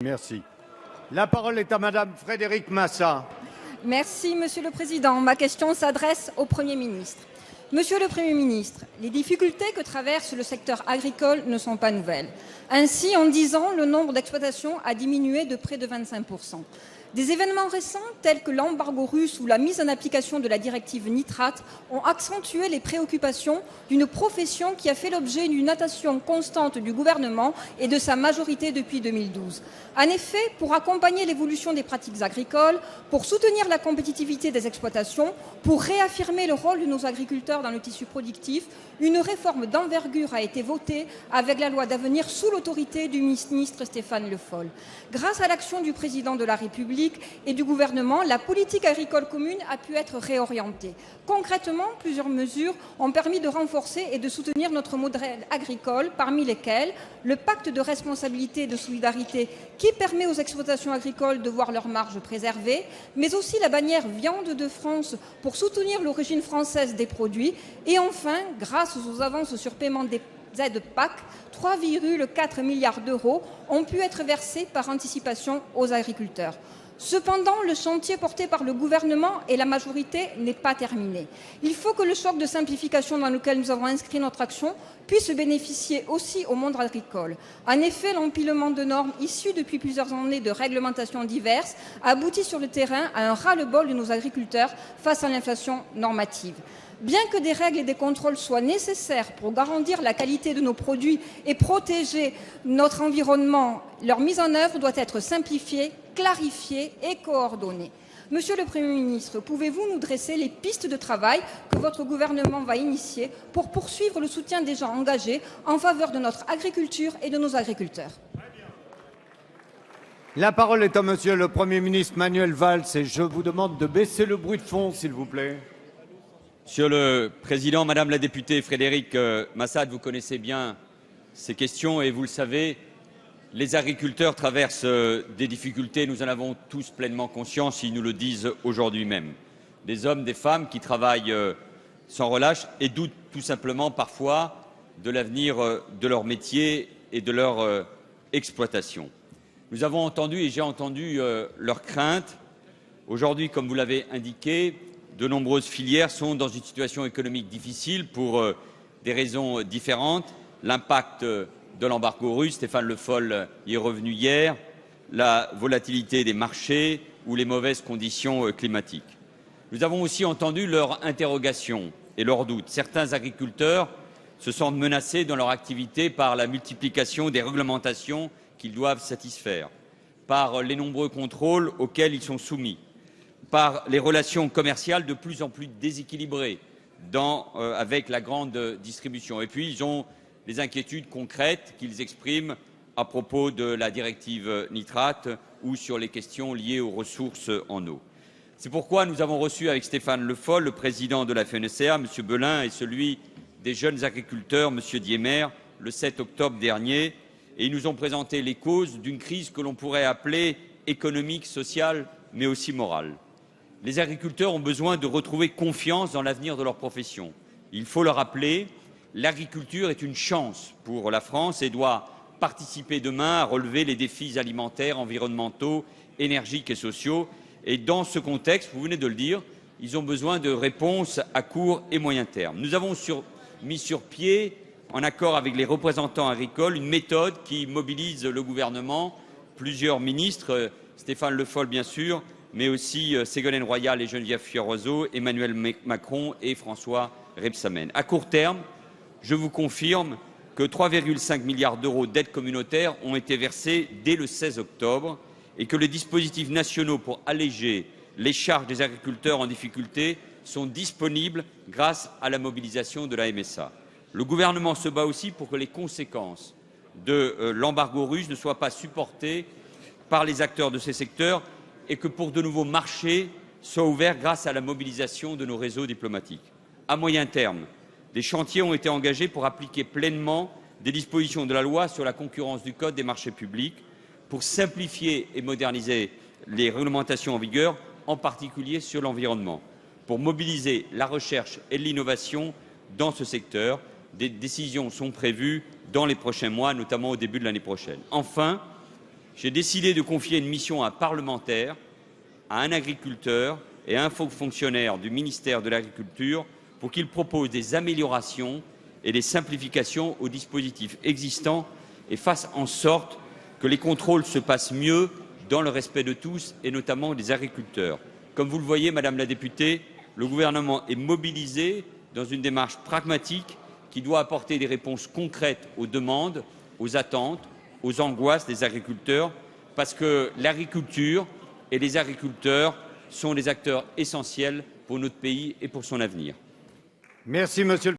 Merci. La parole est à Madame Frédérique Massat. Merci, Monsieur le Président. Ma question s'adresse au Premier ministre. Monsieur le Premier ministre, les difficultés que traverse le secteur agricole ne sont pas nouvelles. Ainsi, en 10 ans, le nombre d'exploitations a diminué de près de 25%. Des événements récents, tels que l'embargo russe ou la mise en application de la directive nitrate, ont accentué les préoccupations d'une profession qui a fait l'objet d'une attention constante du gouvernement et de sa majorité depuis 2012. En effet, pour accompagner l'évolution des pratiques agricoles, pour soutenir la compétitivité des exploitations, pour réaffirmer le rôle de nos agriculteurs dans le tissu productif, une réforme d'envergure a été votée avec la loi d'avenir sous l'autorité du ministre Stéphane Le Foll. Grâce à l'action du président de la République et du gouvernement, la politique agricole commune a pu être réorientée. Concrètement, plusieurs mesures ont permis de renforcer et de soutenir notre modèle agricole, parmi lesquelles le pacte de responsabilité et de solidarité qui permet aux exploitations agricoles de voir leurs marges préservées, mais aussi la bannière Viande de France pour soutenir l'origine française des produits. Et enfin, grâce aux avances sur paiement des aides PAC, 3,4 milliards d'euros ont pu être versés par anticipation aux agriculteurs. Cependant, le chantier porté par le gouvernement et la majorité n'est pas terminé. Il faut que le choc de simplification dans lequel nous avons inscrit notre action puisse bénéficier aussi au monde agricole. En effet, l'empilement de normes issues depuis plusieurs années de réglementations diverses aboutit sur le terrain à un ras-le-bol de nos agriculteurs face à l'inflation normative. Bien que des règles et des contrôles soient nécessaires pour garantir la qualité de nos produits et protéger notre environnement, leur mise en œuvre doit être simplifiée, clarifiée et coordonnée. Monsieur le Premier ministre, pouvez-vous nous dresser les pistes de travail que votre gouvernement va initier pour poursuivre le soutien des gens engagés en faveur de notre agriculture et de nos agriculteurs? La parole est à Monsieur le Premier ministre Manuel Valls et je vous demande de baisser le bruit de fond, s'il vous plaît. Monsieur le Président, Madame la députée Frédérique Massat, vous connaissez bien ces questions et vous le savez, les agriculteurs traversent des difficultés, nous en avons tous pleinement conscience, ils nous le disent aujourd'hui même. Des hommes, des femmes qui travaillent sans relâche et doutent tout simplement parfois de l'avenir de leur métier et de leur exploitation. Nous avons entendu et j'ai entendu leurs craintes. Aujourd'hui, comme vous l'avez indiqué, de nombreuses filières sont dans une situation économique difficile pour des raisons différentes. L'impact de l'embargo russe, Stéphane Le Foll y est revenu hier, la volatilité des marchés ou les mauvaises conditions climatiques. Nous avons aussi entendu leurs interrogations et leurs doutes. Certains agriculteurs se sentent menacés dans leur activité par la multiplication des réglementations qu'ils doivent satisfaire, par les nombreux contrôles auxquels ils sont soumis, par les relations commerciales de plus en plus déséquilibrées avec la grande distribution. Et puis, ils ont des inquiétudes concrètes qu'ils expriment à propos de la directive nitrate ou sur les questions liées aux ressources en eau. C'est pourquoi nous avons reçu avec Stéphane Le Foll, le président de la FNSEA, M. Belin, et celui des jeunes agriculteurs, M. Diemer, le 7 octobre dernier, et ils nous ont présenté les causes d'une crise que l'on pourrait appeler économique, sociale, mais aussi morale. Les agriculteurs ont besoin de retrouver confiance dans l'avenir de leur profession. Il faut le rappeler, l'agriculture est une chance pour la France et doit participer demain à relever les défis alimentaires, environnementaux, énergiques et sociaux. Et dans ce contexte, vous venez de le dire, ils ont besoin de réponses à court et moyen terme. Nous avons mis sur pied, en accord avec les représentants agricoles, une méthode qui mobilise le gouvernement, plusieurs ministres, Stéphane Le Foll bien sûr, mais aussi Ségolène Royal et Geneviève Fioraso, Emmanuel Macron et François Rebsamen. À court terme, je vous confirme que 3,5 milliards d'euros d'aides communautaires ont été versés dès le 16 octobre et que les dispositifs nationaux pour alléger les charges des agriculteurs en difficulté sont disponibles grâce à la mobilisation de la MSA. Le gouvernement se bat aussi pour que les conséquences de l'embargo russe ne soient pas supportées par les acteurs de ces secteurs et que pour de nouveaux marchés soient ouverts grâce à la mobilisation de nos réseaux diplomatiques. À moyen terme, des chantiers ont été engagés pour appliquer pleinement des dispositions de la loi sur la concurrence du Code des marchés publics, pour simplifier et moderniser les réglementations en vigueur, en particulier sur l'environnement, pour mobiliser la recherche et l'innovation dans ce secteur. Des décisions sont prévues dans les prochains mois, notamment au début de l'année prochaine. Enfin, j'ai décidé de confier une mission à un parlementaire, à un agriculteur et à un fonctionnaire du ministère de l'Agriculture pour qu'ils proposent des améliorations et des simplifications aux dispositifs existants et fassent en sorte que les contrôles se passent mieux dans le respect de tous et notamment des agriculteurs. Comme vous le voyez, Madame la députée, le gouvernement est mobilisé dans une démarche pragmatique qui doit apporter des réponses concrètes aux demandes, aux attentes, aux angoisses des agriculteurs, parce que l'agriculture et les agriculteurs sont des acteurs essentiels pour notre pays et pour son avenir. Merci, Monsieur le